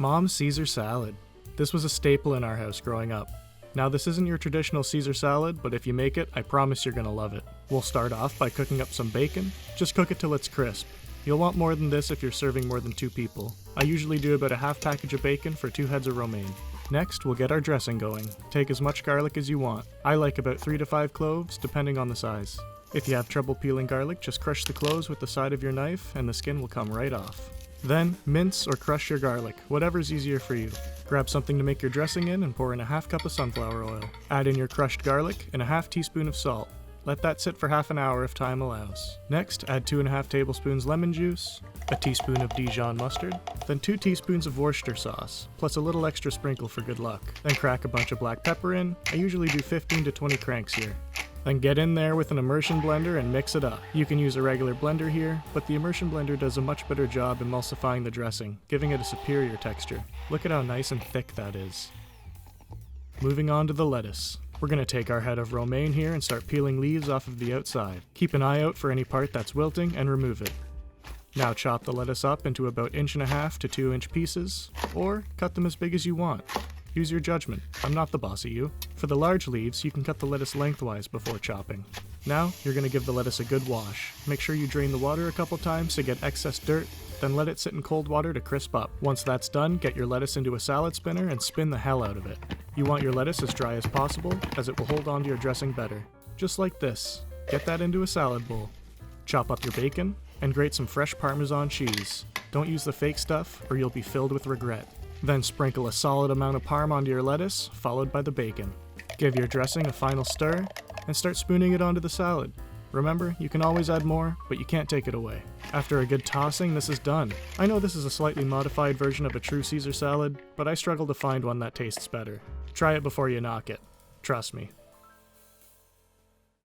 Mom's Caesar salad. This was a staple in our house growing up. Now this isn't your traditional Caesar salad, but if you make it, I promise you're gonna love it. We'll start off by cooking up some bacon. Just cook it till it's crisp. You'll want more than this if you're serving more than 2 people. I usually do about a half package of bacon for 2 heads of romaine. Next, we'll get our dressing going. Take as much garlic as you want. I like about 3 to 5 cloves, depending on the size. If you have trouble peeling garlic, just crush the cloves with the side of your knife and the skin will come right off. Then, mince or crush your garlic, whatever's easier for you. Grab something to make your dressing in and pour in a half cup of sunflower oil. Add in your crushed garlic and a half teaspoon of salt. Let that sit for half an hour if time allows. Next, add 2.5 tablespoons lemon juice, a teaspoon of Dijon mustard, then 2 teaspoons of Worcestershire sauce, plus a little extra sprinkle for good luck. Then crack a bunch of black pepper in. I usually do 15 to 20 cranks here. Then get in there with an immersion blender and mix it up. You can use a regular blender here, but the immersion blender does a much better job emulsifying the dressing, giving it a superior texture. Look at how nice and thick that is. Moving on to the lettuce. We're going to take our head of romaine here and start peeling leaves off of the outside. Keep an eye out for any part that's wilting and remove it. Now chop the lettuce up into about 1.5 to 2 inch pieces, or cut them as big as you want. Use your judgment. I'm not the boss of you. For the large leaves, you can cut the lettuce lengthwise before chopping. Now, you're going to give the lettuce a good wash. Make sure you drain the water a couple times to get excess dirt, then let it sit in cold water to crisp up. Once that's done, get your lettuce into a salad spinner and spin the hell out of it. You want your lettuce as dry as possible, as it will hold on to your dressing better. Just like this. Get that into a salad bowl. Chop up your bacon, and grate some fresh parmesan cheese. Don't use the fake stuff, or you'll be filled with regret. Then sprinkle a solid amount of parm onto your lettuce, followed by the bacon. Give your dressing a final stir, and start spooning it onto the salad. Remember, you can always add more, but you can't take it away. After a good tossing, this is done. I know this is a slightly modified version of a true Caesar salad, but I struggle to find one that tastes better. Try it before you knock it. Trust me.